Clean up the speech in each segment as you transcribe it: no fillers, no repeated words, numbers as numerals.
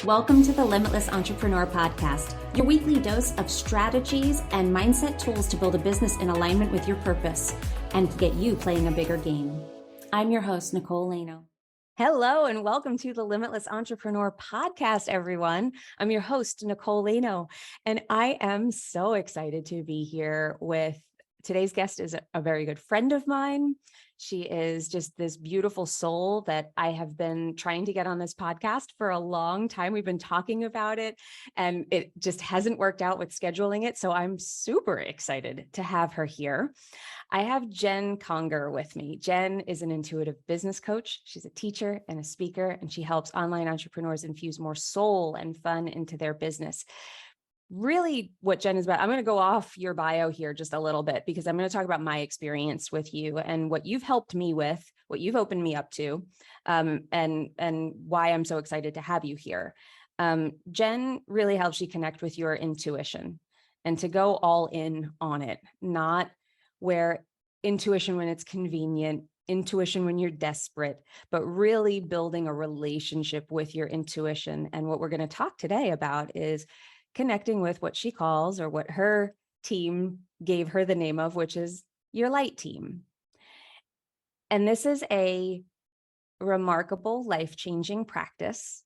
Welcome to the Limitless Entrepreneur Podcast, your weekly dose of strategies and mindset tools to build a business in alignment with your purpose and get you playing a bigger game. I'm your host, Nicole Lano. Hello, and welcome to the Limitless Entrepreneur Podcast, everyone. I'm your host, Nicole Lano, and I am so excited to be here with today's guest is a very good friend of mine. She is just this beautiful soul that I have been trying to get on this podcast for a long time. We've been talking about it and it just hasn't worked out with scheduling it. So I'm super excited to have her here. I have Jen Conger with me. Jen is an intuitive business coach. She's a teacher and a speaker, and she helps online entrepreneurs infuse more soul and fun into their business. Really what Jen is about, I'm going to go off your bio here just a little bit because I'm going to talk about my experience with you and what you've helped me with, what you've opened me up to, and why I'm so excited to have you here. Jen really helps you connect with your intuition and to go all in on it, not where intuition when it's convenient, intuition when you're desperate, but really building a relationship with your intuition. And what we're going to talk today about is connecting with what she calls, or what her team gave her the name of, which is your light team. And this is a remarkable, life-changing practice.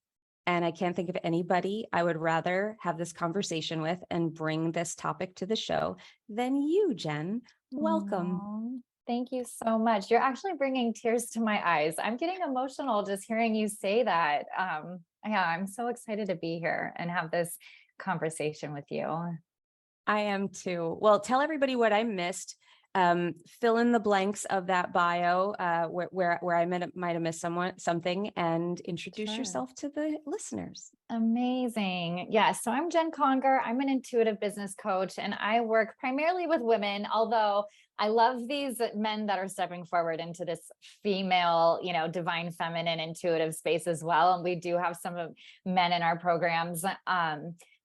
And I can't think of anybody I would rather have this conversation with and bring this topic to the show than you, Jen. Welcome. Aww, thank you so much. You're actually bringing tears to my eyes. I'm getting emotional just hearing you say that. Yeah, I'm so excited to be here and have this conversation with you. I am too. Well, tell everybody what I missed. Fill in the blanks of that bio where I might have missed something, and introduce yourself to the listeners. Amazing. Yeah. So I'm Jen Conger. I'm an intuitive business coach, and I work primarily with women, although I love these men that are stepping forward into this female, divine feminine intuitive space as well. And we do have some of men in our programs.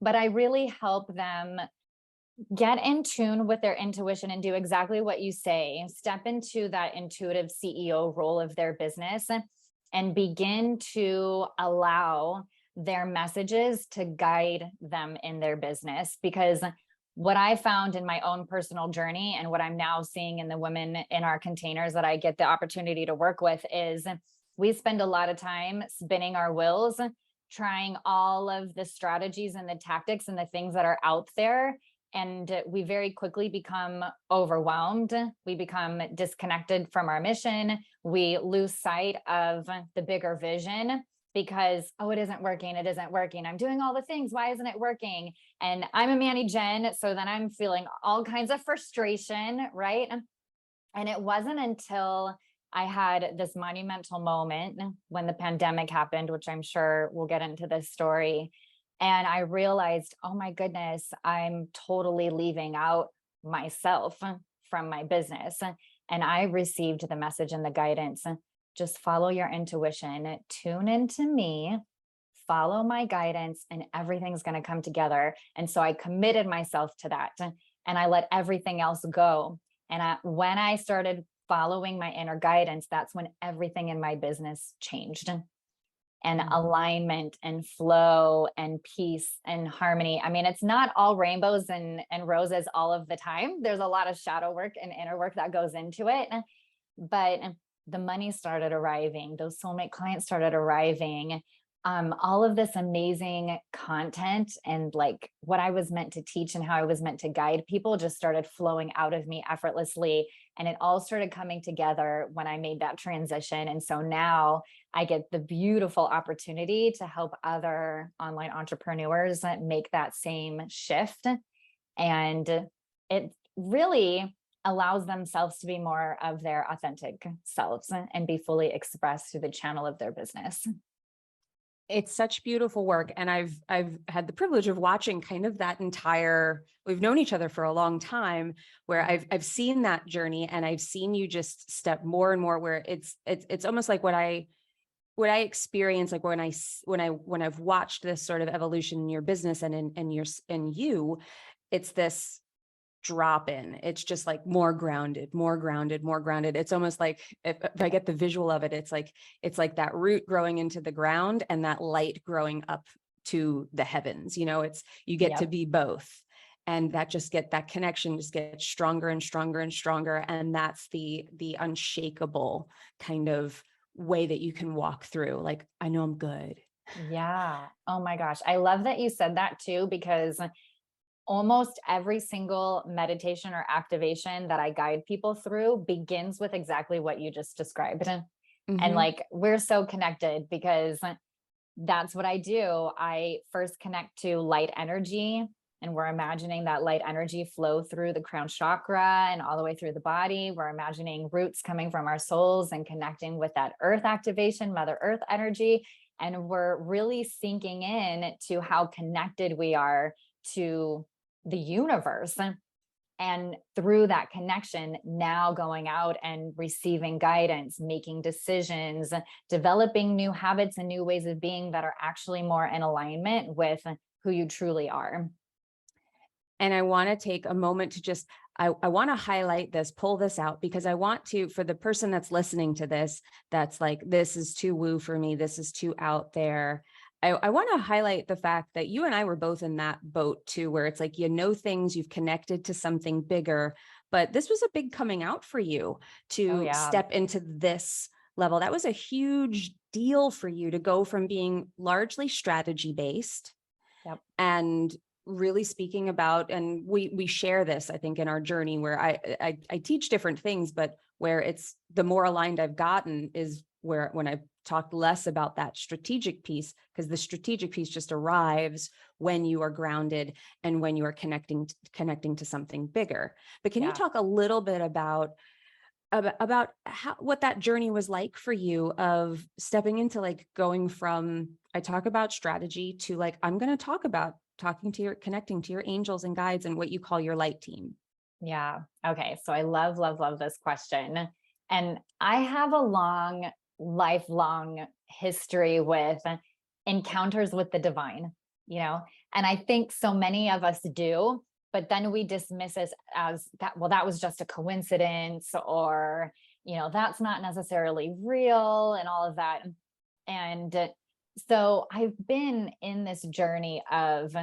But I really help them get in tune with their intuition and do exactly what you say. Step into that intuitive CEO role of their business and begin to allow their messages to guide them in their business. Because what I found in my own personal journey and what I'm now seeing in the women in our containers that I get the opportunity to work with is we spend a lot of time spinning our wheels, trying all of the strategies and the tactics and the things that are out there. And we very quickly become overwhelmed. We become disconnected from our mission. We lose sight of the bigger vision because, it isn't working. It isn't working. I'm doing all the things. Why isn't it working? And I'm a Manny Jen. So then I'm feeling all kinds of frustration, right? And it wasn't until I had this monumental moment when the pandemic happened, which I'm sure we'll get into this story. And I realized, oh my goodness, I'm totally leaving out myself from my business. And I received the message and the guidance. Just follow your intuition, tune into me, follow my guidance, and everything's going to come together. And so I committed myself to that, and I let everything else go. And when I started following my inner guidance, that's when everything in my business changed. And alignment and flow and peace and harmony. I mean, it's not all rainbows and roses all of the time. There's a lot of shadow work and inner work that goes into it. But the money started arriving. Those soulmate clients started arriving. All of this amazing content and like what I was meant to teach and how I was meant to guide people just started flowing out of me effortlessly. And it all started coming together when I made that transition. And so now I get the beautiful opportunity to help other online entrepreneurs make that same shift. And it really allows themselves to be more of their authentic selves and be fully expressed through the channel of their business. It's such beautiful work. And I've had the privilege of watching kind of that we've known each other for a long time, where I've seen that journey, and I've seen you just step more and more where it's almost like what I experience, like when I've watched this sort of evolution in your business and in you, it's this drop in. It's just like more grounded, more grounded, more grounded. It's almost like if I get the visual of it, it's like that root growing into the ground and that light growing up to the heavens. It's, you get to be both. And that connection just gets stronger and stronger and stronger. And that's the unshakable kind of way that you can walk through. Like, I know I'm good. Yeah. Oh my gosh. I love that you said that too, because almost every single meditation or activation that I guide people through begins with exactly what you just described. Mm-hmm. And like, we're so connected because that's what I do. I first connect to light energy, and we're imagining that light energy flow through the crown chakra and all the way through the body. We're imagining roots coming from our souls and connecting with that earth activation, Mother Earth energy. And we're really sinking in to how connected we are to the universe. And through that connection, now going out and receiving guidance, making decisions, developing new habits and new ways of being that are actually more in alignment with who you truly are. And I want to take a moment to just, I want to highlight this, pull this out, because I want to, for the person that's listening to this, that's like, this is too woo for me, this is too out there. I want to highlight the fact that you and I were both in that boat too, where it's like, things, you've connected to something bigger, but this was a big coming out for you to step into this level. That was a huge deal for you to go from being largely strategy based and really speaking about, and we share this, I think, in our journey where I teach different things, but where it's the more aligned I've gotten is where when I talk less about that strategic piece, because the strategic piece just arrives when you are grounded and when you are connecting to something bigger. But can you talk a little bit about what that journey was like for you of stepping into like going from, I talk about strategy to like, I'm going to talk about connecting to your angels and guides and what you call your light team. Yeah. Okay. So I love, love, love this question. And I have a lifelong history with encounters with the divine, and I think so many of us do, but then we dismiss it as that, well, that was just a coincidence, or, that's not necessarily real and all of that. And so I've been in this journey of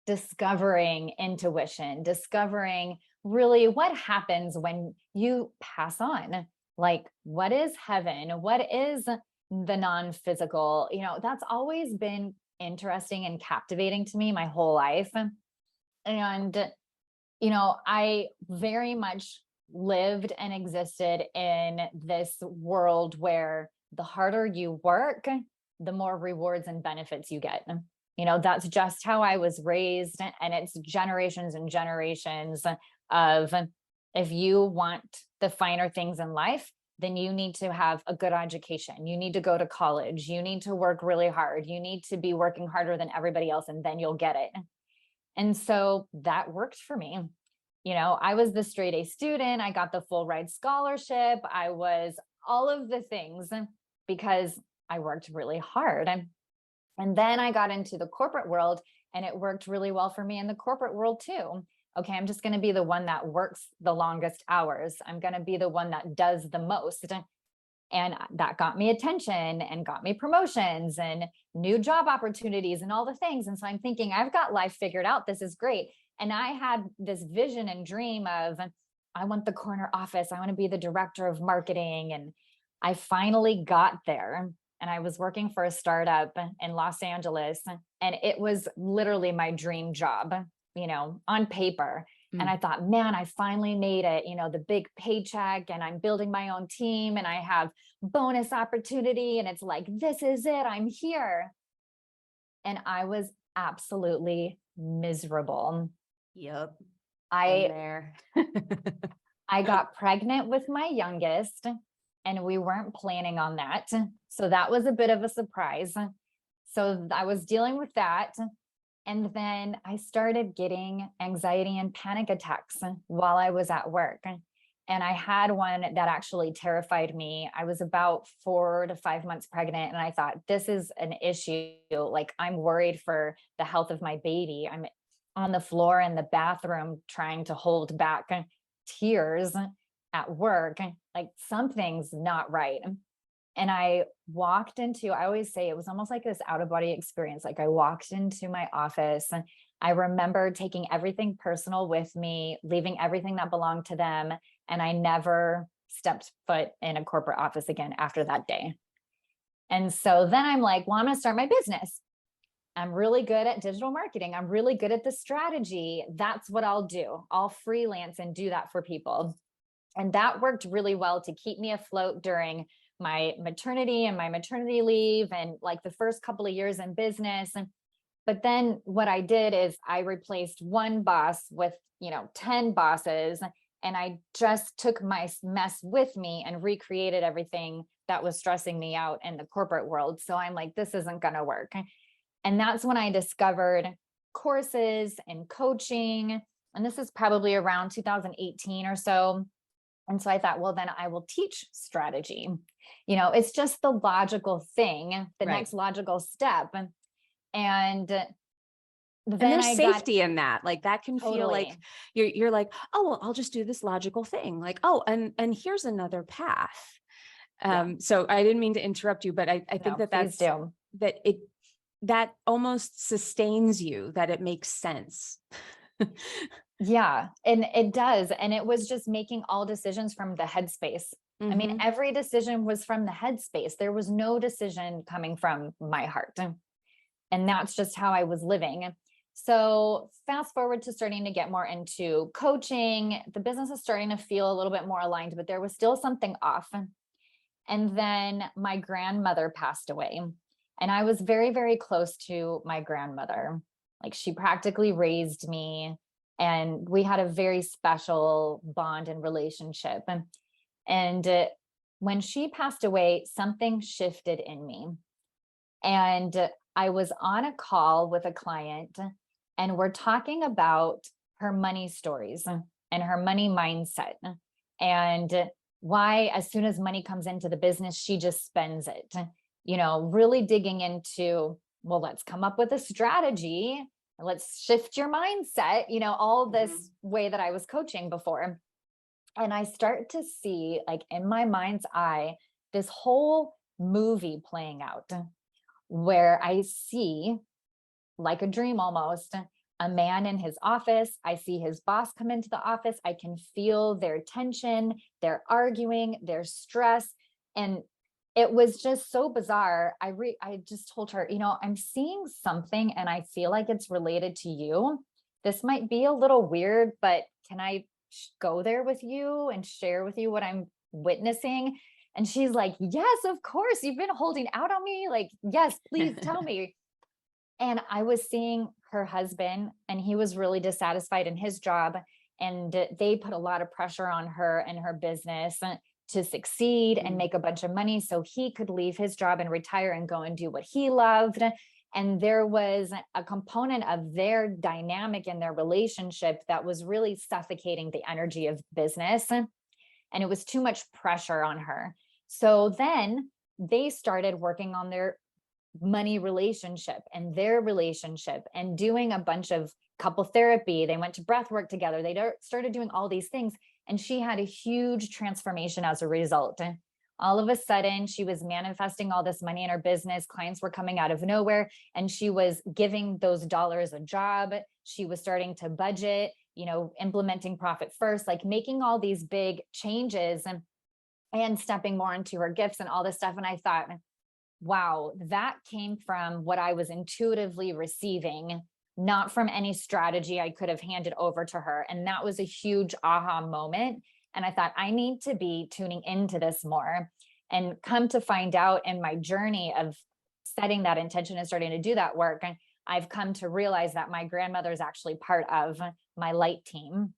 discovering intuition, discovering really what happens when you pass on. Like, what is heaven? What is the non-physical? That's always been interesting and captivating to me my whole life. And, I very much lived and existed in this world where the harder you work, the more rewards and benefits you get. That's just how I was raised. And it's generations and generations of, if you want the finer things in life, then you need to have a good education. You need to go to college. You need to work really hard. You need to be working harder than everybody else, and then you'll get it. And so that worked for me. I was the straight A student. I got the full ride scholarship. I was all of the things because I worked really hard. And then I got into the corporate world, and it worked really well for me in the corporate world too. Okay, I'm just going to be the one that works the longest hours. I'm going to be the one that does the most. And that got me attention and got me promotions and new job opportunities and all the things. And so I'm thinking, I've got life figured out. This is great. And I had this vision and dream of, I want the corner office. I want to be the director of marketing. And I finally got there. And I was working for a startup in Los Angeles. And it was literally my dream job, on paper. And I thought, man, I finally made it, the big paycheck, and I'm building my own team, and I have bonus opportunity. And it's like, this is it. I'm here. And I was absolutely miserable. Yep. I got pregnant with my youngest, and we weren't planning on that. So that was a bit of a surprise. So I was dealing with that. And then I started getting anxiety and panic attacks while I was at work. And I had one that actually terrified me. I was about 4 to 5 months pregnant. And I thought, this is an issue. Like, I'm worried for the health of my baby. on the floor in the bathroom trying to hold back tears at work, like something's not right. And I always say it was almost like this out of body experience. Like I walked into my office and I remember taking everything personal with me, leaving everything that belonged to them. And I never stepped foot in a corporate office again after that day. And so then I'm like, well, I'm going to start my business. I'm really good at digital marketing. I'm really good at the strategy. That's what I'll do. I'll freelance and do that for people. And that worked really well to keep me afloat during my maternity and my maternity leave and like the first couple of years in business. But then what I did is I replaced one boss with, 10 bosses. And I just took my mess with me and recreated everything that was stressing me out in the corporate world. So I'm like, this isn't going to work. And that's when I discovered courses and coaching. And this is probably around 2018 or so. And so I thought, well, then I will teach strategy. It's just the logical thing, the next logical step. And then there's safety in that. Like that can feel like you're like, oh, well, I'll just do this logical thing. Like, oh, and here's another path. So I didn't mean to interrupt you, but I think that almost sustains you, that it makes sense. Yeah, and it does. And it was just making all decisions from the headspace. I mean, every decision was from the headspace. There was no decision coming from my heart. And that's just how I was living. So fast forward to starting to get more into coaching, the business is starting to feel a little bit more aligned, but there was still something off. And then my grandmother passed away. And I was very, very close to my grandmother. Like she practically raised me. And we had a very special bond and relationship. And when she passed away, something shifted in me. And I was on a call with a client and we're talking about her money stories and her money mindset and why, as soon as money comes into the business, she just spends it, really digging into, well, let's come up with a strategy. Let's shift your mindset, all this way that I was coaching before. And I start to see, like in my mind's eye, this whole movie playing out where I see, like a dream almost, a man in his office. I see his boss come into the office. I can feel their tension, their arguing, their stress. And it was just so bizarre. I just told her, I'm seeing something and I feel like it's related to you. This might be a little weird, but can I go there with you and share with you what I'm witnessing? And she's like, yes, of course. You've been holding out on me. Like, yes, please tell me. And I was seeing her husband, and he was really dissatisfied in his job. And they put a lot of pressure on her and her business to succeed and make a bunch of money so he could leave his job and retire and go and do what he loved. And there was a component of their dynamic in their relationship that was really suffocating the energy of business. And it was too much pressure on her. So then they started working on their money relationship and their relationship and doing a bunch of couple therapy. They went to breath work together. They started doing all these things. And she had a huge transformation as a result. All of a sudden, she was manifesting all this money in her business. Clients were coming out of nowhere, and she was giving those dollars a job. She was starting to budget, implementing profit first, like making all these big changes and stepping more into her gifts and all this stuff. And I thought, wow, that came from what I was intuitively receiving, not from any strategy I could have handed over to her. And that was a huge aha moment. And I thought, I need to be tuning into this more. And come to find out in my journey of setting that intention and starting to do that work, I've come to realize that my grandmother is actually part of my light team.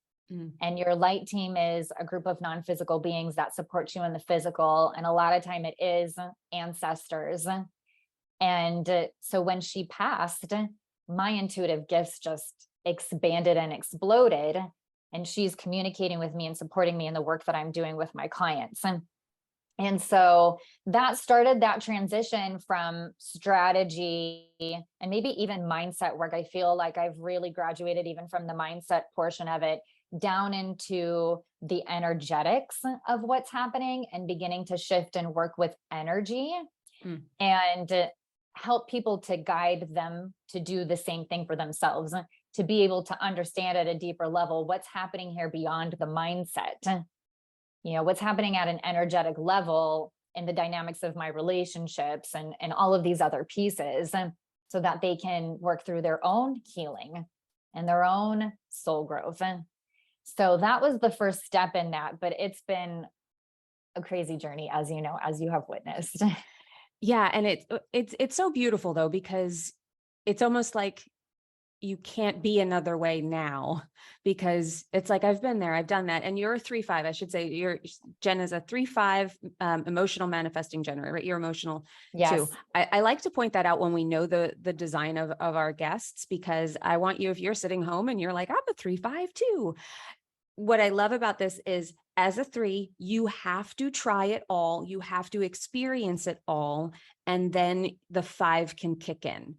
And your light team is a group of non-physical beings that support you in the physical. And a lot of time it is ancestors. And so when she passed, my intuitive gifts just expanded and exploded. And she's communicating with me and supporting me in the work that I'm doing with my clients. And so that started that transition from strategy and maybe even mindset work. I feel like I've really graduated even from the mindset portion of it down into the energetics of what's happening and beginning to shift and work with energy and help people to guide them to do the same thing for themselves, to be able to understand at a deeper level what's happening here beyond the mindset. What's happening at an energetic level in the dynamics of my relationships and all of these other pieces, so that they can work through their own healing and their own soul growth. So that was the first step in that, but it's been a crazy journey, as you know, as you have witnessed. Yeah. And it's so beautiful though, because it's almost like you can't be another way now, because it's like, I've been there, I've done that. And you're a 3-5, I should say. Jen is a 3-5 emotional manifesting generator, right? You're emotional too. I like to point that out when we know the design of our guests, because I want you, if you're sitting home and you're like, I'm a 3-5 too. What I love about this is, as a 3, you have to try it all. You have to experience it all. And then the 5 can kick in.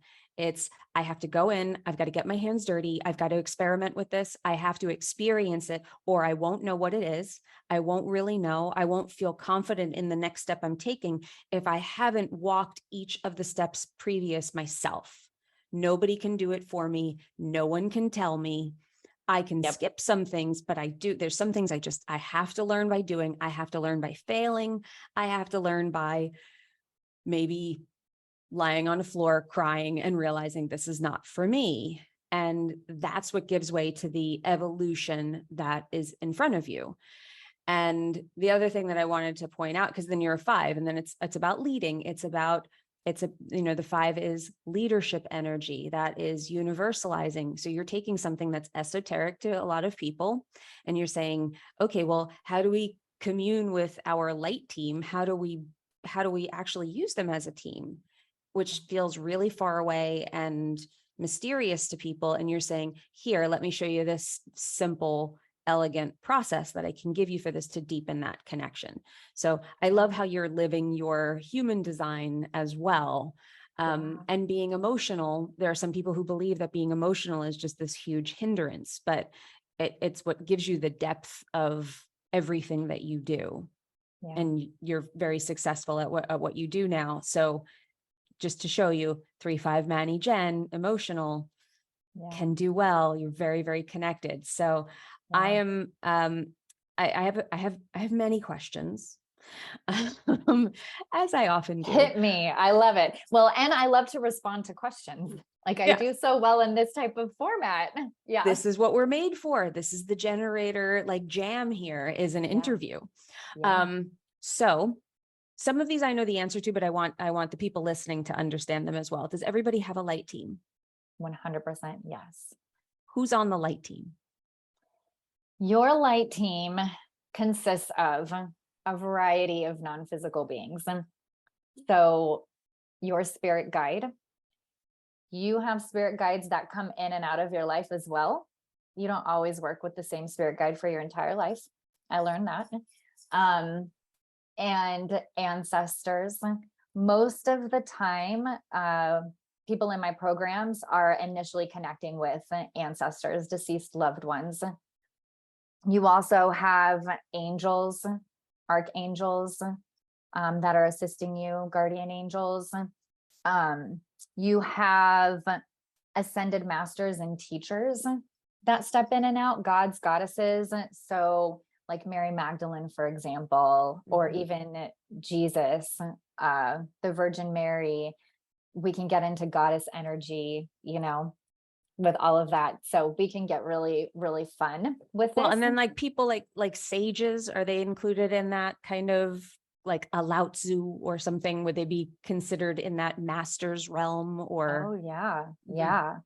I have to go in, I've got to get my hands dirty. I've got to experiment with this. I have to experience it, or I won't know what it is. I won't really know. I won't feel confident in the next step I'm taking if I haven't walked each of the steps previous myself. Nobody can do it for me. No one can tell me. I can skip some things, but there's some things I have to learn by doing. I have to learn by failing. I have to learn by maybe lying on the floor, crying and realizing this is not for me. And that's what gives way to the evolution that is in front of you. And the other thing that I wanted to point out, because then you're a 5, and then it's about leading. The 5 is leadership energy that is universalizing. So you're taking something that's esoteric to a lot of people and you're saying, okay, well, how do we commune with our light team? How do we actually use them as a team? Which feels really far away and mysterious to people. And you're saying, here, let me show you this simple, elegant process that I can give you for this to deepen that connection. So I love how you're living your human design as well. And being emotional. There are some people who believe that being emotional is just this huge hindrance, but it's what gives you the depth of everything that you do. Yeah. And you're very successful at what you do now. So just to show you, 3-5 Manny Jen, emotional, can do well. You're very, very connected. So I am, I have many questions, as I often do. Hit me. I love it. Well, and I love to respond to questions. Like I do so well in this type of format. Yeah. This is what we're made for. This is the generator, like jam here is an interview. So some of these I know the answer to, but I want the people listening to understand them as well. Does everybody have a light team? 100%. Yes. Who's on the light team? Your light team consists of a variety of non-physical beings. So your spirit guide, you have spirit guides that come in and out of your life as well. You don't always work with the same spirit guide for your entire life. I learned that. And ancestors. Most of the time, people in my programs are initially connecting with ancestors, deceased loved ones. You also have angels, archangels that are assisting you, guardian angels. You have ascended masters and teachers that step in and out, gods, goddesses. So like Mary Magdalene, for example, or even Jesus, the Virgin Mary. We can get into goddess energy, with all of that. So we can get really, really fun with this. Well, and then like people like sages, are they included in that kind of like a Lao Tzu or something? Would they be considered in that master's realm or? Oh yeah. Yeah.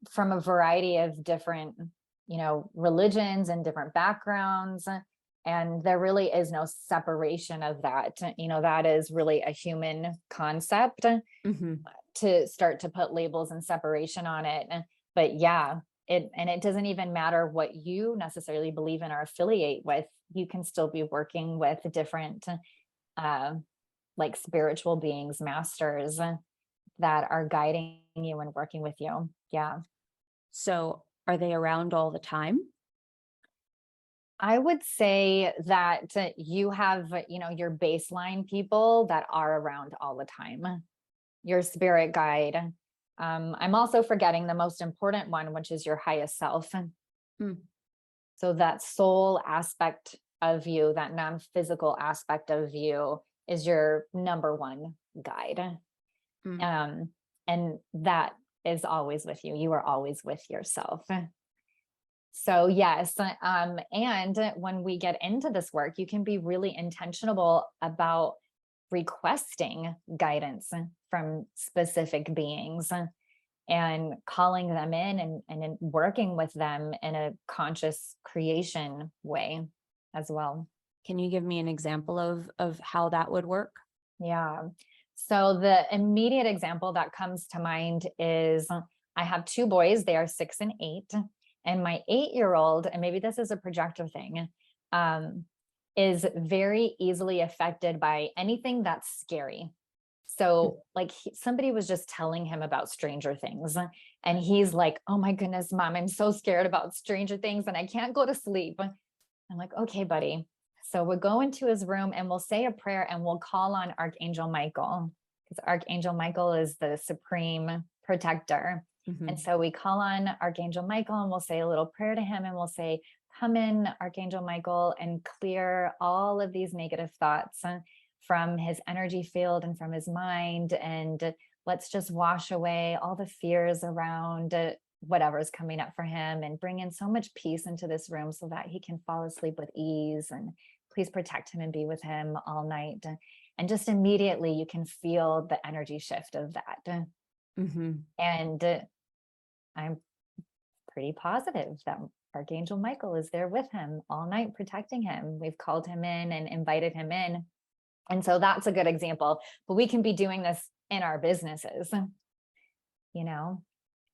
From a variety of different, religions and different backgrounds. And there really is no separation of that. That is really a human concept to start to put labels and separation on it. But yeah, it doesn't even matter what you necessarily believe in or affiliate with. You can still be working with different like spiritual beings, masters that are guiding you and working with you. Yeah. So are they around all the time? I would say that you have, your baseline people that are around all the time, your spirit guide. I'm also forgetting the most important one, which is your highest self. Hmm. So that soul aspect of you, that non-physical aspect of you is your number one guide. Hmm. And that is always with you. You are always with yourself. So yes, and when we get into this work, you can be really intentional about requesting guidance from specific beings and calling them in and working with them in a conscious creation way as well. Can you give me an example of how that would work? Yeah. So the immediate example that comes to mind is I have two boys, they are 6 and 8. And my 8-year-old, and maybe this is a projector thing, is very easily affected by anything that's scary. So like somebody was just telling him about Stranger Things and he's like, oh my goodness, mom, I'm so scared about Stranger Things and I can't go to sleep. I'm like, okay, buddy. So we'll go into his room and we'll say a prayer and we'll call on Archangel Michael, because Archangel Michael is the supreme protector. Mm-hmm. And so we call on Archangel Michael and we'll say a little prayer to him and we'll say, come in, Archangel Michael, and clear all of these negative thoughts from his energy field and from his mind. And let's just wash away all the fears around whatever's coming up for him and bring in so much peace into this room so that he can fall asleep with ease. And please protect him and be with him all night. And just immediately you can feel the energy shift of that. Mm-hmm. And I'm pretty positive that Archangel Michael is there with him all night, protecting him. We've called him in and invited him in. And so that's a good example, but we can be doing this in our businesses.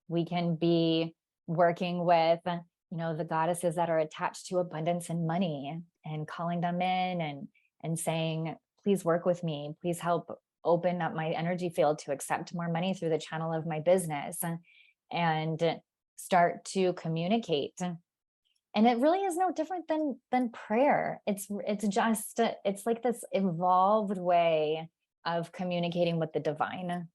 We can be working with, the goddesses that are attached to abundance and money and calling them in and saying, please work with me. Please help open up my energy field to accept more money through the channel of my business and start to communicate. And it really is no different than prayer. It's like this evolved way of communicating with the divine.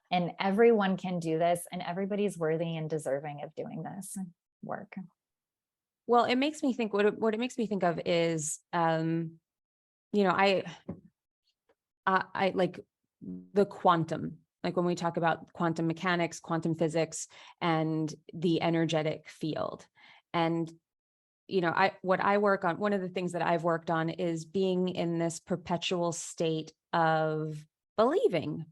And everyone can do this, and everybody's worthy and deserving of doing this work. Well, it makes me think, what it makes me think of is, I like the quantum, like when we talk about quantum mechanics, quantum physics, and the energetic field. And, what I work on, one of the things that I've worked on is being in this perpetual state of believing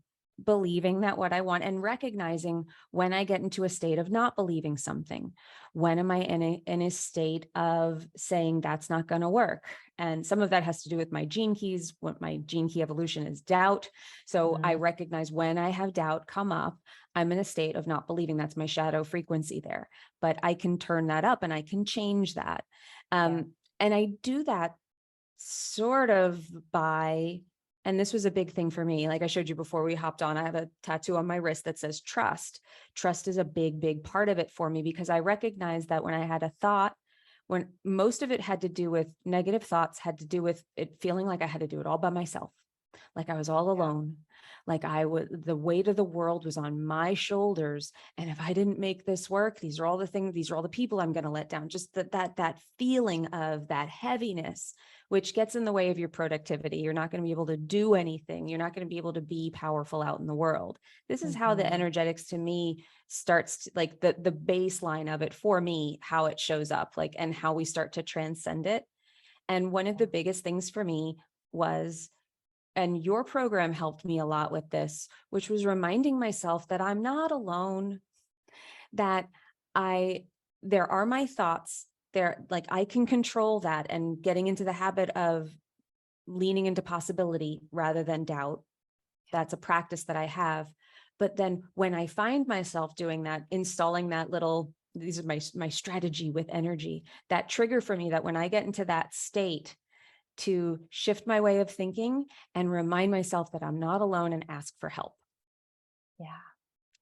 that what I want, and recognizing when I get into a state of not believing something. When am I in a state of saying that's not going to work? And some of that has to do with my gene keys. What my gene key evolution is doubt. So I recognize when I have doubt come up, I'm in a state of not believing. That's my shadow frequency there, but I can turn that up and I can change that. And I do that sort of by, and this was a big thing for me. Like I showed you before we hopped on, I have a tattoo on my wrist that says trust. Trust is a big, big part of it for me, because I recognize that when I had a thought, when most of it had to do with negative thoughts, had to do with it feeling like I had to do it all by myself. Like I was all alone. Like the weight of the world was on my shoulders. And if I didn't make this work, these are all the people I'm going to let down. Just that feeling of that heaviness, which gets in the way of your productivity. You're not going to be able to do anything. You're not going to be able to be powerful out in the world. This is how the energetics to me starts to, like the baseline of it for me, how it shows up, like, and how we start to transcend it. And one of the biggest things for me was, and your program helped me a lot with this, which was reminding myself that I'm not alone, that there are my thoughts there, like I can control that, and getting into the habit of leaning into possibility rather than doubt. That's a practice that I have. But then when I find myself doing that, installing that these are my strategy with energy, that trigger for me, that when I get into that state, to shift my way of thinking and remind myself that I'm not alone and ask for help. Yeah.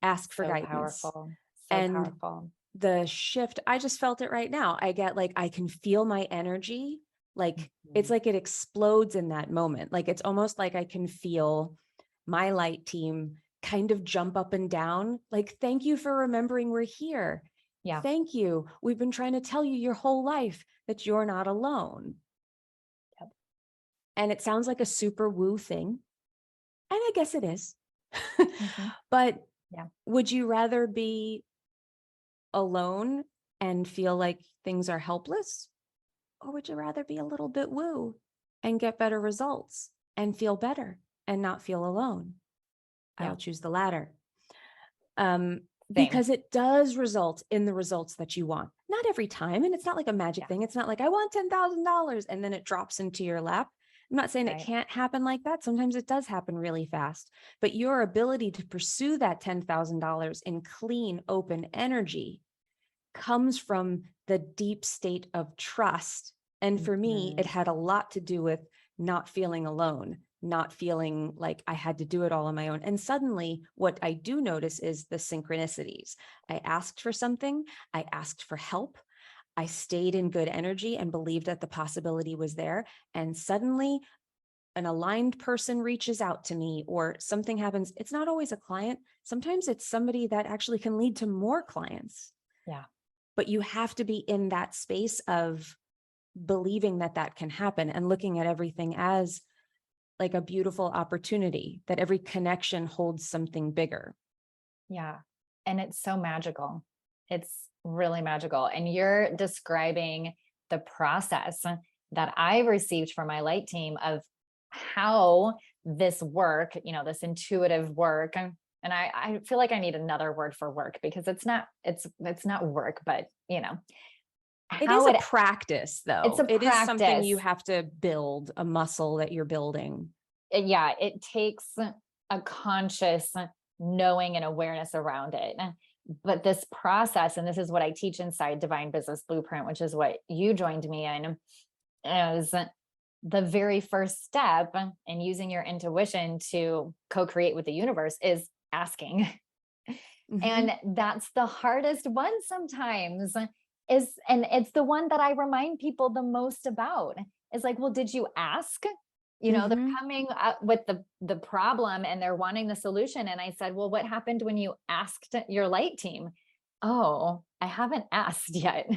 Ask for So guidance. powerful. And Powerful. the shift, I just felt it right now. I get like, I can feel my energy. Like it's like it explodes in that moment. Like it's almost like I can feel my light team kind of jump up and down. Like, thank you for remembering we're here. Yeah. Thank you. We've been trying to tell you your whole life that you're not alone. Yep. And it sounds like a super woo thing. And I guess it is. But would you rather be alone and feel like things are helpless? Or would you rather be a little bit woo and get better results and feel better and not feel alone? I'll choose the latter. Because it does result in the results that you want. Not every time. And it's not like a magic thing. It's not like I want $10,000 and then it drops into your lap. I'm not saying it can't happen like that. Sometimes it does happen really fast, but your ability to pursue that $10,000 in clean, open energy comes from the deep state of trust. And for me, it had a lot to do with not feeling alone, not feeling like I had to do it all on my own. And suddenly what I do notice is the synchronicities. I asked for something, I asked for help, I stayed in good energy and believed that the possibility was there. And suddenly an aligned person reaches out to me or something happens. It's not always a client. Sometimes it's somebody that actually can lead to more clients. Yeah. But you have to be in that space of believing that that can happen and looking at everything as like a beautiful opportunity, that every connection holds something bigger. Yeah. And it's so magical. It's really magical. And you're describing the process that I received from my light team of how this work, this intuitive work. And I feel like I need another word for work because it's not work, but It is a practice though. It's a It practice. is something you have to build, a muscle that you're building. Yeah. It takes a conscious knowing and awareness around it. But this process, and this is what I teach inside Divine Business Blueprint, which is what you joined me in, is the very first step in using your intuition to co-create with the universe is asking. And that's the hardest one sometimes and it's the one that I remind people the most about. It's like, well, did you ask? They're coming up with the problem and they're wanting the solution. And I said, well, what happened when you asked your light team? Oh, I haven't asked yet.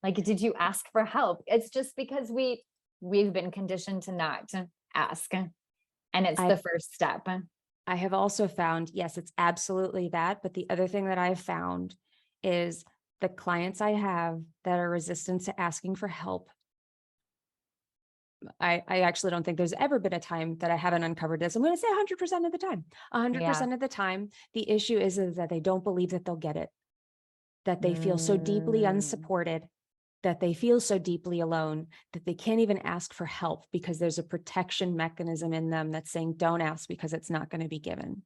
Like, did you ask for help? It's just because we've been conditioned to not ask. And it's the first step. I have also found, yes, it's absolutely that. But the other thing that I've found is the clients I have that are resistant to asking for help. I actually don't think there's ever been a time that I haven't uncovered this. I'm going to say 100% of the time. 100% of the time, the issue is that they don't believe that they'll get it, that they feel so deeply unsupported, that they feel so deeply alone, that they can't even ask for help because there's a protection mechanism in them that's saying, don't ask because it's not going to be given.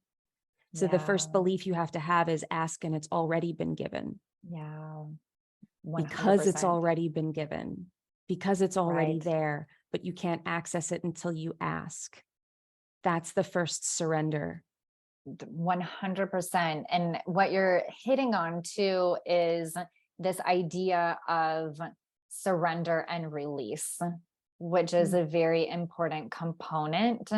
So the first belief you have to have is ask and it's already been given. Yeah. 100%. Because it's already been given, because it's already there, but you can't access it until you ask. That's the first surrender. 100%. And what you're hitting on too is this idea of surrender and release, which is a very important component,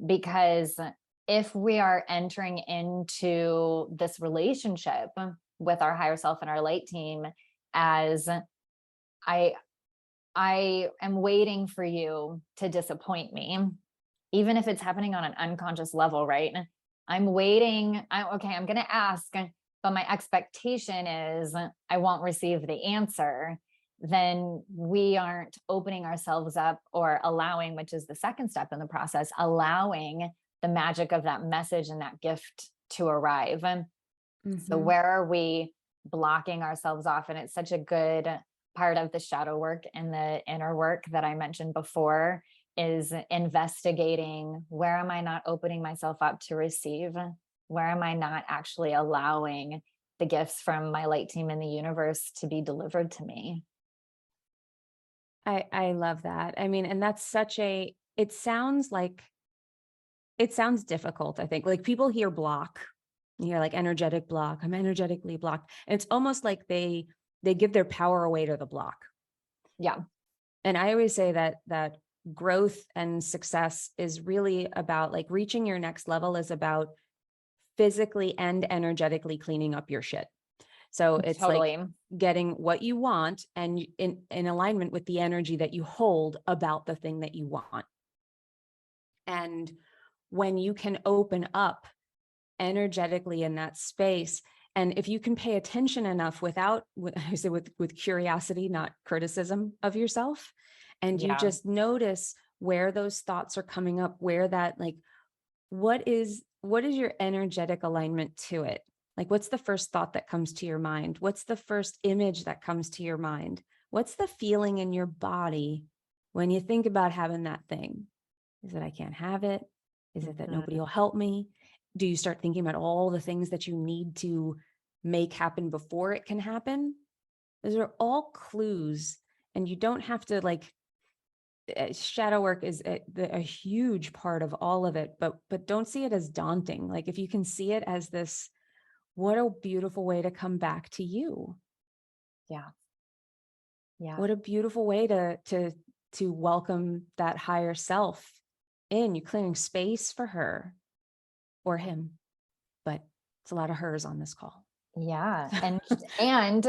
because if we are entering into this relationship with our higher self and our light team as I am waiting for you to disappoint me, even if it's happening on an unconscious level, right? I'm waiting. I'm going to ask, but my expectation is I won't receive the answer. Then we aren't opening ourselves up or allowing, which is the second step in the process, allowing the magic of that message and that gift to arrive. So where are we blocking ourselves off? And it's such a good part of the shadow work and the inner work that I mentioned before is investigating, where am I not opening myself up to receive? Where am I not actually allowing the gifts from my light team in the universe to be delivered to me? I love that. I mean, and that's it sounds difficult. I think like people hear block, you hear like energetic block. I'm energetically blocked. And it's almost like they give their power away to the block. Yeah. And I always say that growth and success is really about like reaching your next level is about physically and energetically cleaning up your shit. So it's Totally. like getting what you want and in alignment with the energy that you hold about the thing that you want. And when you can open up energetically in that space, and if you can pay attention enough with curiosity, not criticism of yourself, and you Yeah. just notice where those thoughts are coming up, where that like, what is your energetic alignment to it? Like, what's the first thought that comes to your mind? What's the first image that comes to your mind? What's the feeling in your body when you think about having that thing? Is it I can't have it? Is it that nobody will help me? Do you start thinking about all the things that you need to make happen before it can happen? Those are all clues, and you don't have to like, shadow work is a huge part of all of it, but don't see it as daunting. Like if you can see it as this, what a beautiful way to come back to you. Yeah. Yeah. What a beautiful way to welcome that higher self in. You're clearing space for her or him, but it's a lot of hers on this call. Yeah. And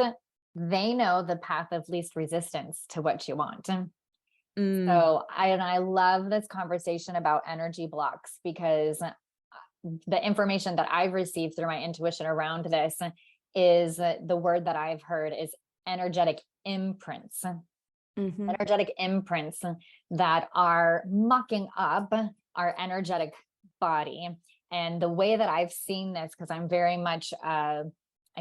they know the path of least resistance to what you want. So I love this conversation about energy blocks, because the information that I've received through my intuition around this is the word that I've heard is energetic imprints. Energetic imprints that are mucking up our energetic body. And the way that I've seen this, because I'm very much, I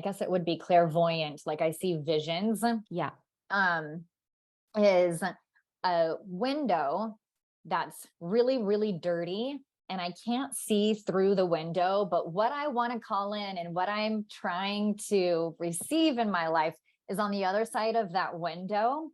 guess it would be clairvoyant, like I see visions. Yeah. Is a window that's really, really dirty, and I can't see through the window, but what I want to call in and what I'm trying to receive in my life is on the other side of that window.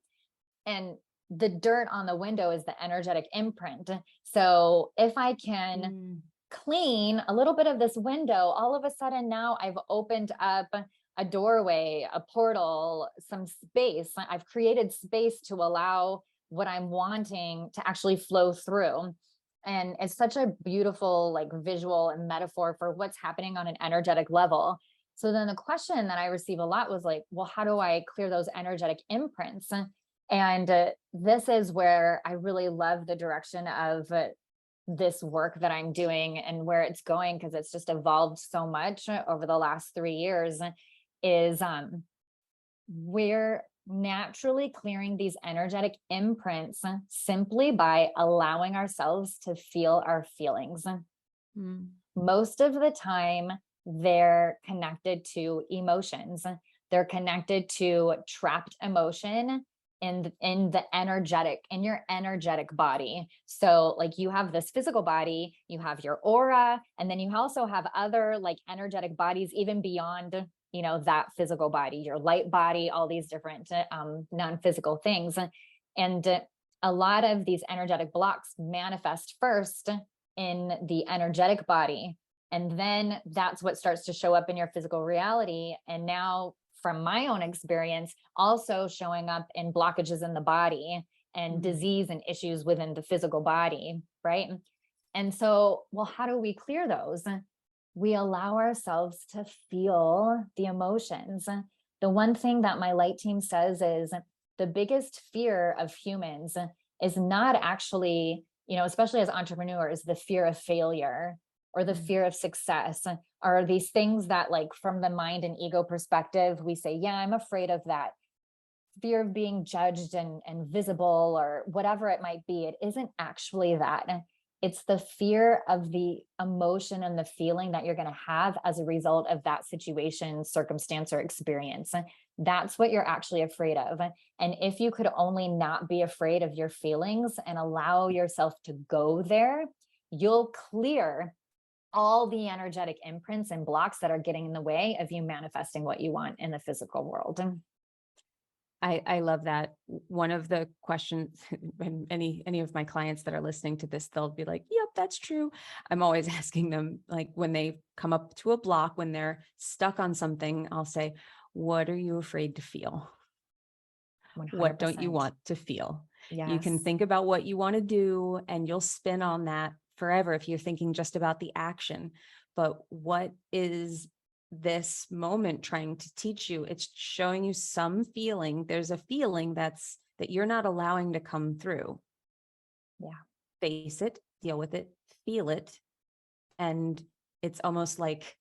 And the dirt on the window is the energetic imprint. So if I can clean a little bit of this window, all of a sudden now I've opened up a doorway, a portal, some space. I've created space to allow what I'm wanting to actually flow through. And it's such a beautiful like visual and metaphor for what's happening on an energetic level. So then the question that I receive a lot was like, well, how do I clear those energetic imprints? And this is where I really love the direction of this work that I'm doing and where it's going, because it's just evolved so much over the last 3 years, is we're naturally clearing these energetic imprints simply by allowing ourselves to feel our feelings. Most of the time, they're connected to emotions. They're connected to trapped emotion in your energetic body. So like you have this physical body, you have your aura, and then you also have other like energetic bodies even beyond, that physical body, your light body, all these different non-physical things. And a lot of these energetic blocks manifest first in the energetic body, and then that's what starts to show up in your physical reality. And now, from my own experience, also showing up in blockages in the body and disease and issues within the physical body, right? And so, well, how do we clear those? We allow ourselves to feel the emotions. The one thing that my light team says is the biggest fear of humans is not actually, especially as entrepreneurs, the fear of failure or the fear of success, are these things that like from the mind and ego perspective, we say, yeah, I'm afraid of that. Fear of being judged and visible or whatever it might be. It isn't actually that. It's the fear of the emotion and the feeling that you're going to have as a result of that situation, circumstance, or experience. That's what you're actually afraid of. And if you could only not be afraid of your feelings and allow yourself to go there, you'll clear all the energetic imprints and blocks that are getting in the way of you manifesting what you want in the physical world. I love that. One of the questions, and any of my clients that are listening to this, they'll be like, yep, that's true. I'm always asking them, like when they come up to a block, when they're stuck on something, I'll say, what are you afraid to feel? 100%. What don't you want to feel? You can Yes. think about what you want to do and you'll spin on that forever if you're thinking just about the action. But what is this moment trying to teach you? It's showing you some feeling. There's a feeling that you're not allowing to come through. Yeah. Face it, deal with it, feel it. And it's almost like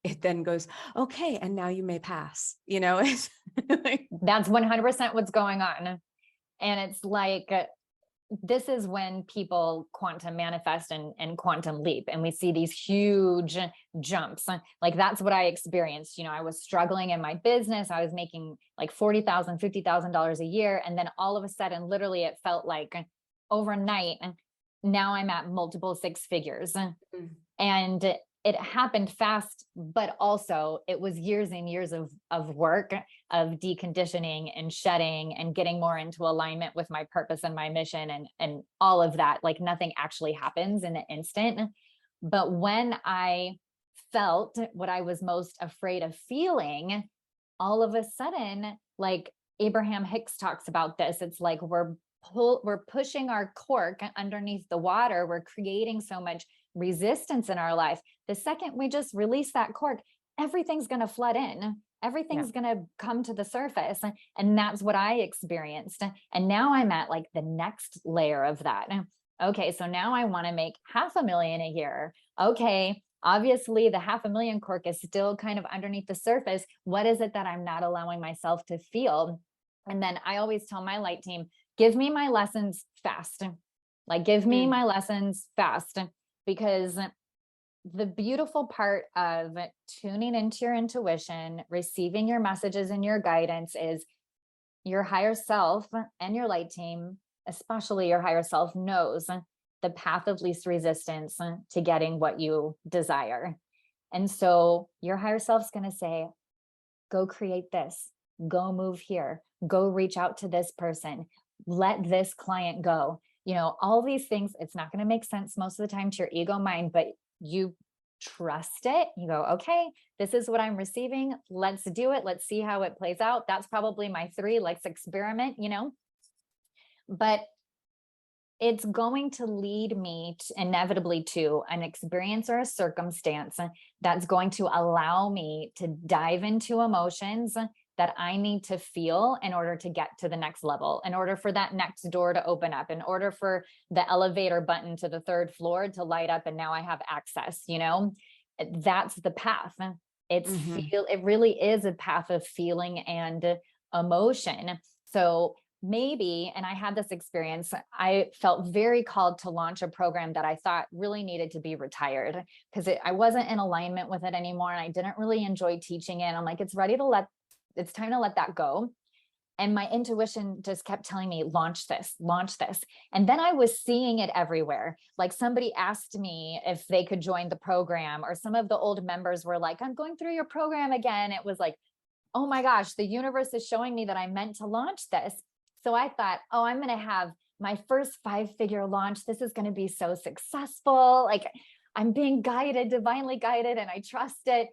it then goes, okay, and now you may pass, it's like, That's 100% what's going on. And it's like, this is when people quantum manifest and quantum leap, and we see these huge jumps. Like that's what I experienced. I was struggling in my business. I was making like $40,000, $50,000 a year. And then all of a sudden, literally it felt like overnight, now I'm at multiple six figures. And it happened fast, but also it was years and years of work, of deconditioning and shedding and getting more into alignment with my purpose and my mission and all of that. Like nothing actually happens in an instant. But when I felt what I was most afraid of feeling, all of a sudden, like Abraham Hicks talks about this, it's like we're pushing our cork underneath the water. We're creating so much resistance in our life. The second we just release that cork, everything's going to flood in. Everything's going to come to the surface. And that's what I experienced. And now I'm at like the next layer of that. Okay, so now I want to make $500,000 a year. Okay, obviously the $500,000 cork is still kind of underneath the surface. What is it that I'm not allowing myself to feel? And then I always tell my light team, give me my lessons fast. Like, give me my lessons fast. Because the beautiful part of tuning into your intuition, receiving your messages and your guidance is your higher self and your light team, especially your higher self, knows the path of least resistance to getting what you desire. And so your higher self's going to say, go create this, go move here, go reach out to this person, let this client go. All these things, it's not going to make sense most of the time to your ego mind, but you trust it. You go, okay, this is what I'm receiving. Let's do it. Let's see how it plays out. That's probably my 3, let's experiment, but it's going to lead me inevitably to an experience or a circumstance that's going to allow me to dive into emotions that I need to feel in order to get to the next level, in order for that next door to open up, in order for the elevator button to the 3rd floor to light up. And now I have access, that's the path. It really is a path of feeling and emotion. So maybe, and I had this experience, I felt very called to launch a program that I thought really needed to be retired because I wasn't in alignment with it anymore. And I didn't really enjoy teaching it. I'm like, it's time to let that go. And my intuition just kept telling me, launch this. And then I was seeing it everywhere. Like somebody asked me if they could join the program, or some of the old members were like, I'm going through your program again. It was like, oh my gosh, the universe is showing me that I'm meant to launch this. So I thought, oh, I'm going to have my first 5-figure launch. This is going to be so successful. Like I'm being guided, divinely guided, and I trust it.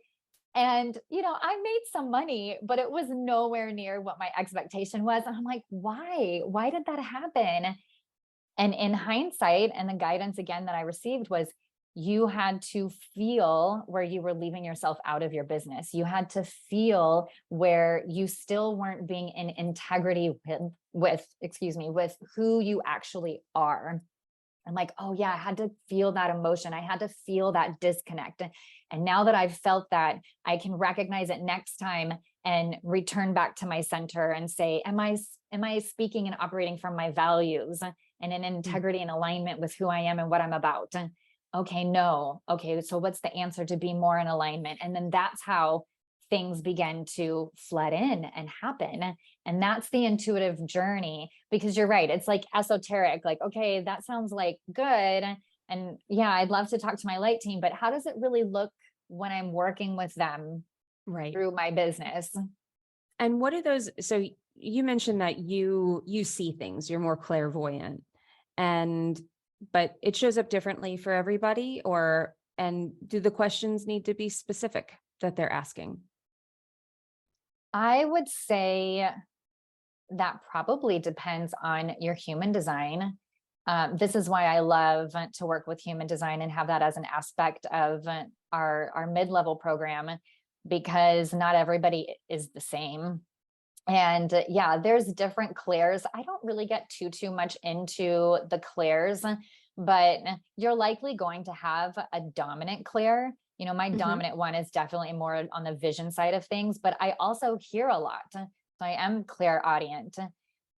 And, I made some money, but it was nowhere near what my expectation was. And I'm like, why? Why did that happen? And in hindsight, and the guidance again that I received was, you had to feel where you were leaving yourself out of your business. You had to feel where you still weren't being in integrity with who you actually are. I'm like, oh yeah, I had to feel that emotion. I had to feel that disconnect. And now that I've felt that, I can recognize it next time and return back to my center and say, am I speaking and operating from my values and in integrity and alignment with who I am and what I'm about? Okay, no. Okay, so what's the answer to be more in alignment? And then that's how things begin to flood in and happen. And that's the intuitive journey, because you're right. It's like esoteric, like, okay, that sounds like good. And yeah, I'd love to talk to my light team, but how does it really look when I'm working with them through my business? And what are those? So you mentioned that you see things, you're more clairvoyant, but it shows up differently for everybody, and do the questions need to be specific that they're asking? I would say that probably depends on your human design. This is why I love to work with human design and have that as an aspect of our mid-level program, because not everybody is the same. And yeah, there's different clairs. I don't really get too much into the clairs, but you're likely going to have a dominant clair. My dominant one is definitely more on the vision side of things, but I also hear a lot. So I am clairaudient.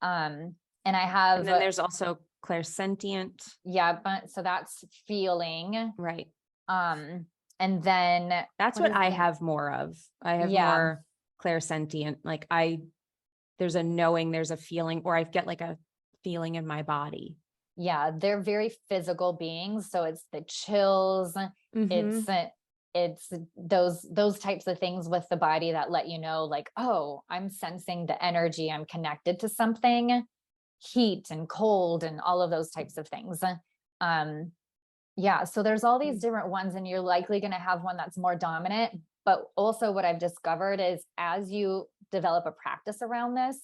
And I have, And then there's also clairsentient. yeah, but so that's feeling. Right. And then That's what I have more of. I have more clairsentient. Like there's a knowing, there's a feeling, or I get like a feeling in my body. Yeah, they're very physical beings. So it's the chills, it's those types of things with the body that let you know, like, oh, I'm sensing the energy, I'm connected to something, heat and cold and all of those types of things. Yeah, so there's all these different ones, and you're likely going to have one that's more dominant. But also what I've discovered is, as you develop a practice around this,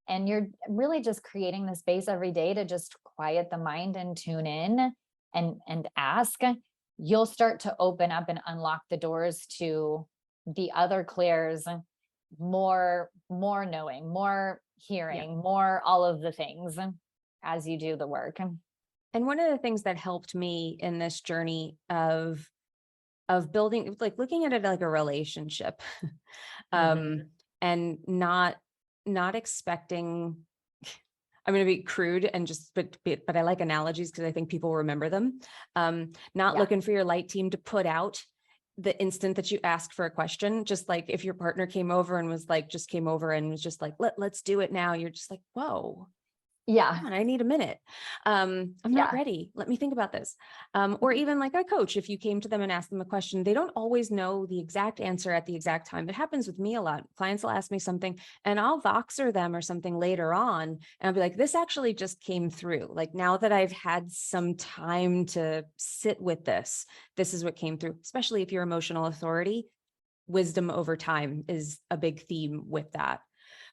and you're really just creating the space every day to just quiet the mind and tune in and ask, you'll start to open up and unlock the doors to the other clairs, more knowing, more hearing, more all of the things as you do the work. And one of the things that helped me in this journey of building, like looking at it like a relationship, and not expecting, I'm going to be crude and just, but I like analogies because I think people remember them. Not looking for your light team to put out the instant that you ask for a question. Just like if your partner came over and was like, let's do it now. You're just like, whoa. Yeah. Come on, I need a minute. I'm not ready. Let me think about this. Or even like a coach, if you came to them and asked them a question, they don't always know the exact answer at the exact time. It happens with me a lot. Clients will ask me something and I'll Voxer them or something later on. And I'll be like, this actually just came through. Like now that I've had some time to sit with this is what came through, especially if you're emotional authority. Wisdom over time is a big theme with that.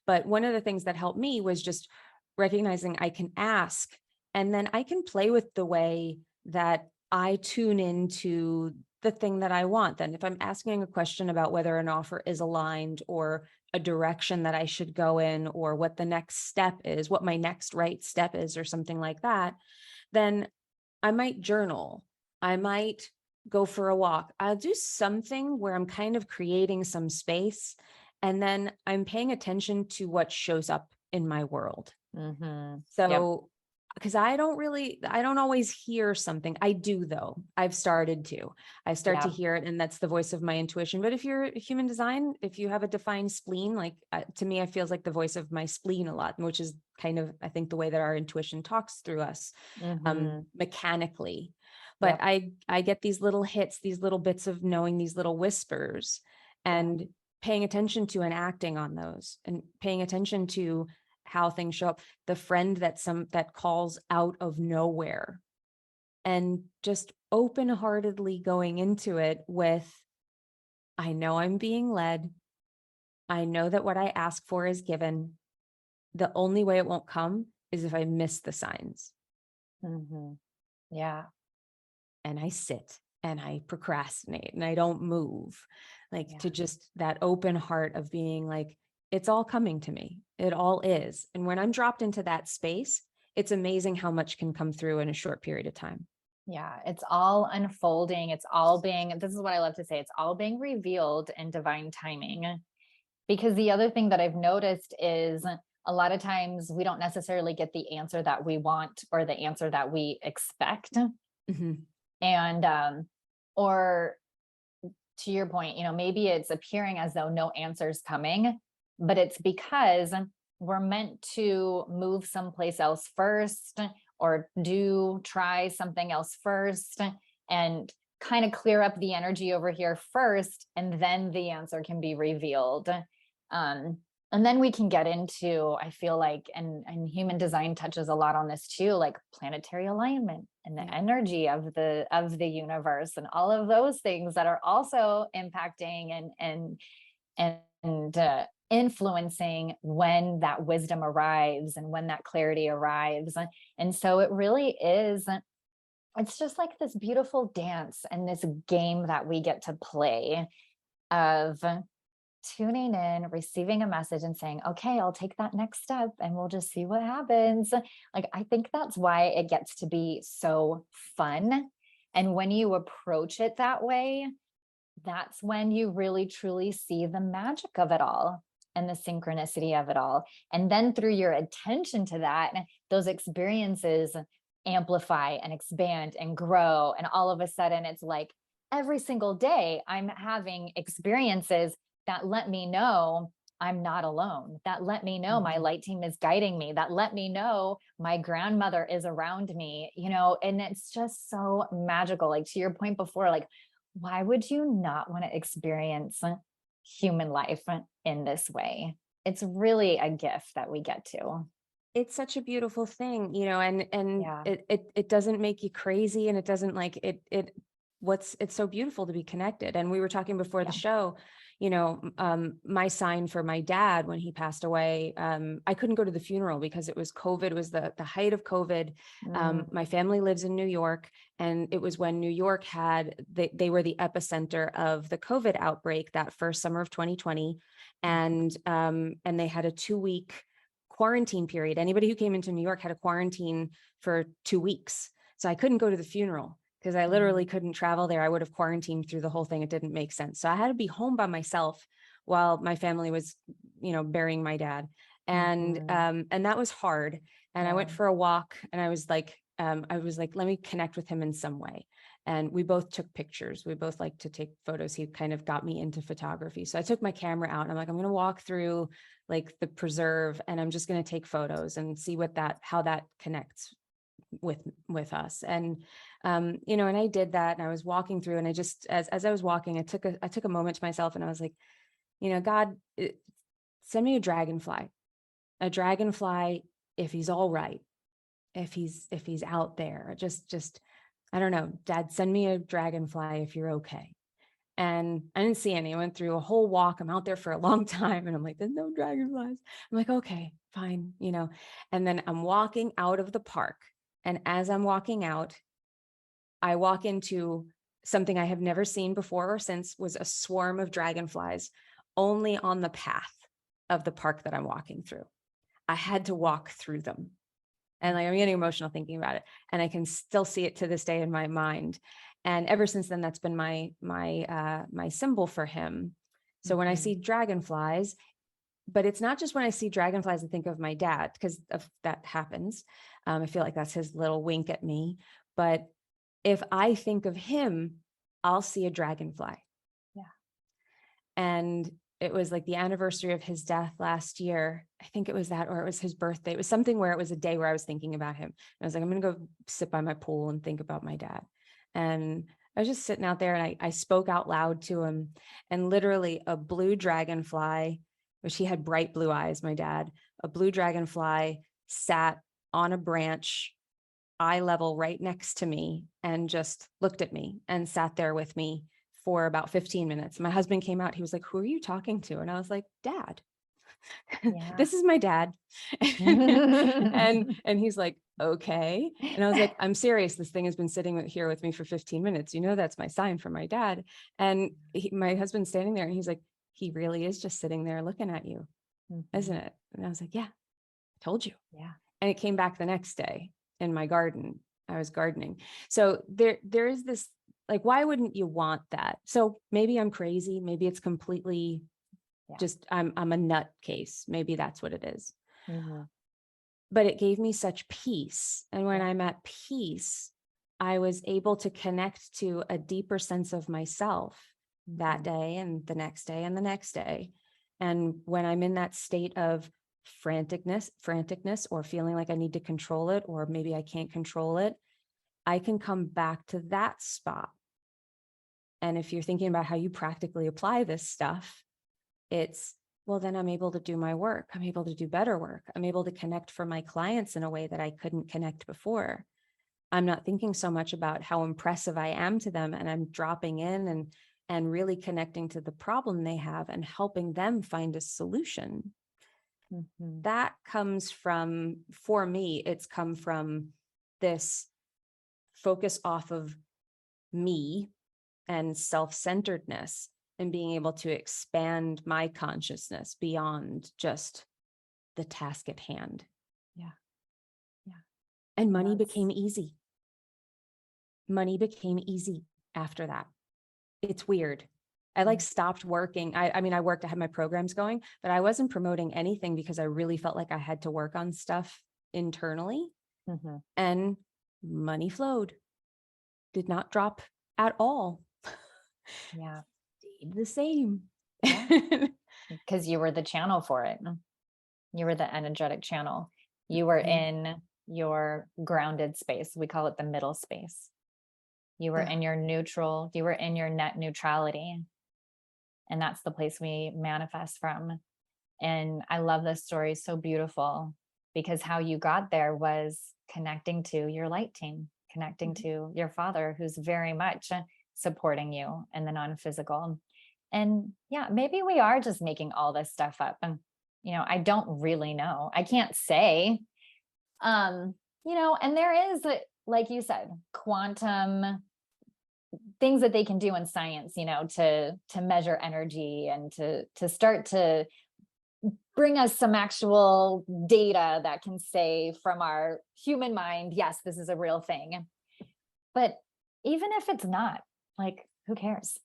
But one of the things that helped me was just recognizing I can ask, and then I can play with the way that I tune into the thing that I want. Then if I'm asking a question about whether an offer is aligned or a direction that I should go in, or what the next step is, what my next right step is, or something like that, then I might journal. I might go for a walk. I'll do something where I'm kind of creating some space, and then I'm paying attention to what shows up in my world. So, because I don't always hear something. I do though. I start to hear it, and that's the voice of my intuition. But if you're human design, if you have a defined spleen, like to me, it feels like the voice of my spleen a lot, which is kind of, I think, the way that our intuition talks through us, mechanically. But I get these little hits, these little bits of knowing, these little whispers, and paying attention to and acting on those, and paying attention to how things show up. The friend that calls out of nowhere, and just open-heartedly going into it with, I know I'm being led. I know that what I ask for is given. The only way it won't come is if I miss the signs. Yeah. And I sit and I procrastinate and I don't move. To just that open heart of being like, it's all coming to me. It all is. And when I'm dropped into that space, it's amazing how much can come through in a short period of time. Yeah, it's all unfolding. It's all this is what I love to say, it's all being revealed in divine timing. Because the other thing that I've noticed is a lot of times we don't necessarily get the answer that we want or the answer that we expect. And, or to your point, maybe it's appearing as though no answer's coming, but it's because we're meant to move someplace else first, or try something else first, and kind of clear up the energy over here first, and then the answer can be revealed. And then we can get into, I feel like, and human design touches a lot on this too, like planetary alignment and the energy of the universe and all of those things that are also impacting and influencing when that wisdom arrives and when that clarity arrives. And so it really is, it's just like this beautiful dance and this game that we get to play of tuning in, receiving a message and saying, okay, I'll take that next step and we'll just see what happens. Like, I think that's why it gets to be so fun. And when you approach it that way, that's when you really truly see the magic of it all and the synchronicity of it all. And then through your attention to that, those experiences amplify and expand and grow. And all of a sudden it's like every single day I'm having experiences that let me know I'm not alone, that let me know my light team is guiding me, that let me know my grandmother is around me, and it's just so magical. Like to your point before, like, why would you not want to experience human life in this way? It's really a gift that we get to. It's such a beautiful thing, and Yeah. it doesn't make you crazy, and it doesn't like it, it's so beautiful to be connected. And we were talking before the show, my sign for my dad when he passed away, I couldn't go to the funeral because it was COVID, was the height of COVID. My family lives in New York, and it was when New York they were the epicenter of the COVID outbreak that first summer of 2020. And they had a 2-week quarantine period. Anybody who came into New York had a quarantine for 2 weeks. So I couldn't go to the funeral because I literally couldn't travel there. I would have quarantined through the whole thing. It didn't make sense. So I had to be home by myself while my family was, burying my dad. And that was hard. And I went for a walk, and I was like, let me connect with him in some way. And we both took pictures. We both like to take photos. He kind of got me into photography. So I took my camera out, and I'm like, I'm going to walk through like the preserve, and I'm just going to take photos and see how that connects with us. And and I did that, and I was walking through, and I just, as I was walking, I took a moment to myself, and I was like, God, send me a dragonfly, if he's all right, if he's out there, just, I don't know, Dad, send me a dragonfly if you're okay. And I didn't see any. I went through a whole walk. I'm out there for a long time, and I'm like, there's no dragonflies. I'm like, okay, fine, and then I'm walking out of the park. And as I'm walking out, I walk into something I have never seen before or since, was a swarm of dragonflies only on the path of the park that I'm walking through. I had to walk through them. And like, I'm getting emotional thinking about it, and I can still see it to this day in my mind. And ever since then, that's been my symbol for him. So when I see dragonflies, but it's not just when I see dragonflies and think of my dad, because that happens. I feel like that's his little wink at me. But if I think of him, I'll see a dragonfly. Yeah. And it was like the anniversary of his death last year. I think it was that, or it was his birthday. It was something where it was a day where I was thinking about him. And I was like, I'm going to go sit by my pool and think about my dad. And I was just sitting out there, and I spoke out loud to him, and literally a blue dragonfly, which he had bright blue eyes, my dad, a blue dragonfly sat on a branch, eye level, right next to me, and just looked at me and sat there with me for about 15 minutes. My husband came out. He was like, who are you talking to? And I was like, Dad. Yeah. This is my dad. and he's like, okay. And I was like, I'm serious. This thing has been sitting here with me for 15 minutes. That's my sign for my dad. And my husband's standing there, and he's like, he really is just sitting there looking at you, isn't it? And I was like, yeah, I told you. Yeah. And it came back the next day in my garden. I was gardening. So there is this, like, why wouldn't you want that? So maybe I'm crazy. Maybe it's completely just, I'm a nut case. Maybe that's what it is. But it gave me such peace. And when I'm at peace, I was able to connect to a deeper sense of myself that day, and the next day, and the next day. And when I'm in that state of franticness, or feeling like I need to control it, or maybe I can't control it, I can come back to that spot. And if you're thinking about how you practically apply this stuff, it's well, then I'm able to do my work. I'm able to do better work. I'm able to connect for my clients in a way that I couldn't connect before. I'm not thinking so much about how impressive I am to them, and I'm dropping in and really connecting to the problem they have and helping them find a solution. Mhm. That comes from, for me, it's come from this focus off of me and self-centeredness, and being able to expand my consciousness beyond just the task at hand. Yeah. Yeah. And money That's- became easy. Money became easy after that. It's weird. I like stopped working. I mean, I worked, I had my programs going, but I wasn't promoting anything because I really felt like I had to work on stuff internally, Mhm. and money flowed, did not drop at all. Yeah. Stayed the same. Yeah. Because you were the channel for it. You were the energetic channel. You were in your grounded space. We call it the middle space. You were in your neutral, you were in your net neutrality. And that's the place we manifest from. And I love this story. So beautiful, because how you got there was connecting to your light team, connecting to your father, who's very much supporting you in the non-physical. And yeah, maybe we are just making all this stuff up. And, I don't really know. I can't say, and there is, like you said, quantum things that they can do in science, to measure energy and to start to bring us some actual data that can say from our human mind, yes, this is a real thing. But even if it's not, like, who cares?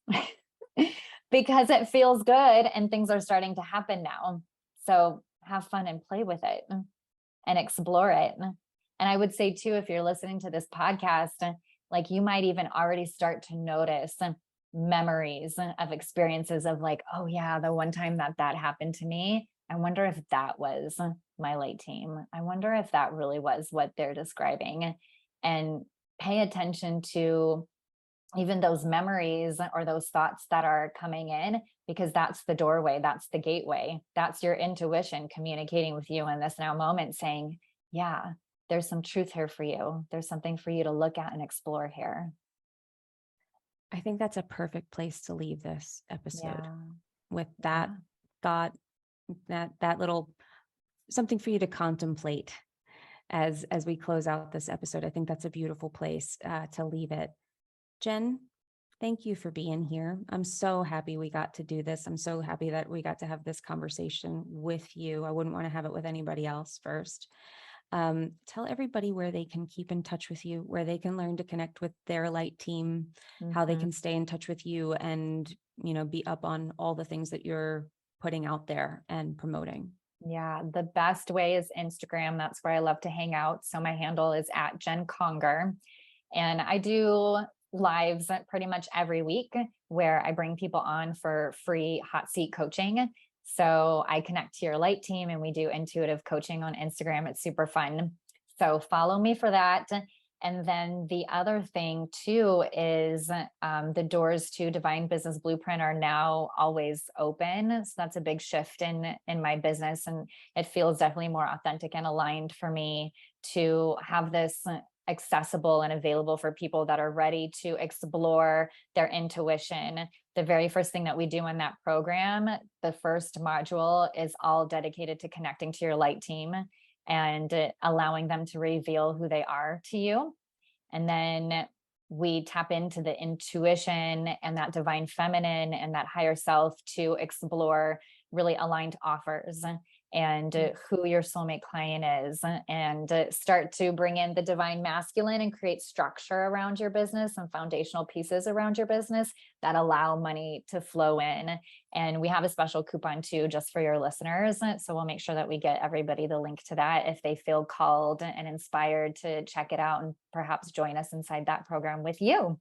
Because it feels good and things are starting to happen now. So have fun and play with it and explore it. And I would say too, if you're listening to this podcast, like, you might even already start to notice memories of experiences of like, oh yeah, the one time that happened to me. I wonder if that was my late team. I wonder if that really was what they're describing. And pay attention to even those memories or those thoughts that are coming in, because that's the doorway, that's the gateway, that's your intuition communicating with you in this now moment, saying, yeah, there's some truth here for you. There's something for you to look at and explore here. I think that's a perfect place to leave this episode, Yeah. with that thought, that little something for you to contemplate as we close out this episode. I think that's a beautiful place to leave it. Jen, thank you for being here. I'm so happy we got to do this. I'm so happy that we got to have this conversation with you. I wouldn't want to have it with anybody else first. Tell everybody where they can keep in touch with you, where they can learn to connect with their light team, how they can stay in touch with you, and, be up on all the things that you're putting out there and promoting. Yeah, the best way is Instagram. That's where I love to hang out. So my handle is at Jen Conger. And I do lives pretty much every week where I bring people on for free hot seat coaching. So I connect to your light team and we do intuitive coaching on Instagram. It's super fun. So follow me for that. And then the other thing too is the doors to Divine Business Blueprint are now always open. So that's a big shift in my business. And it feels definitely more authentic and aligned for me to have this accessible and available for people that are ready to explore their intuition. The very first thing that we do in that program, the first module, is all dedicated to connecting to your light team and allowing them to reveal who they are to you. And then we tap into the intuition and that divine feminine and that higher self to explore really aligned offers and who your soulmate client is, and start to bring in the divine masculine and create structure around your business and foundational pieces around your business that allow money to flow in. And we have a special coupon too, just for your listeners. So we'll make sure that we get everybody the link to that if they feel called and inspired to check it out and perhaps join us inside that program with you.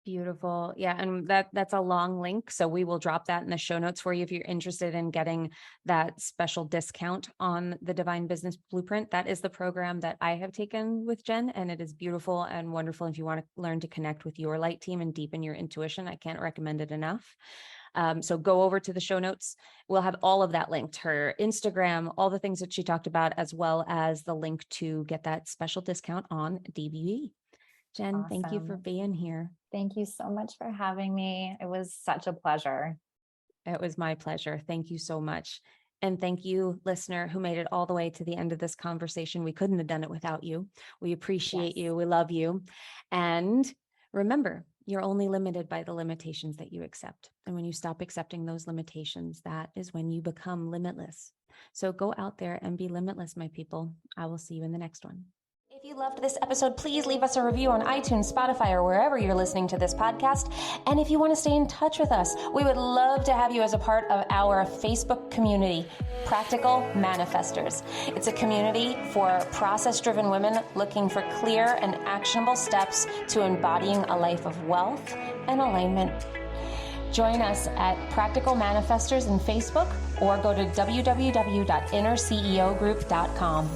Beautiful. Yeah. And that's a long link. So we will drop that in the show notes for you if you're interested in getting that special discount on the Divine Business Blueprint. That is the program that I have taken with Jen, and it is beautiful and wonderful. If you want to learn to connect with your light team and deepen your intuition, I can't recommend it enough. So go over to the show notes. We'll have all of that linked, her Instagram, all the things that she talked about, as well as the link to get that special discount on DBE. Jen, thank you for Awesome. being here. Thank you so much for having me. It was such a pleasure. It was my pleasure. Thank you so much. And thank you, listener, who made it all the way to the end of this conversation. We couldn't have done it without you. We appreciate you. We love you. And remember, you're only limited by the limitations that you accept. And when you stop accepting those limitations, that is when you become limitless. So go out there and be limitless, my people. I will see you in the next one. If you loved this episode, please leave us a review on iTunes, Spotify, or wherever you're listening to this podcast. And if you want to stay in touch with us, we would love to have you as a part of our Facebook community, Practical Manifestors. It's a community for process-driven women looking for clear and actionable steps to embodying a life of wealth and alignment. Join us at Practical Manifestors in Facebook or go to www.innerceogroup.com.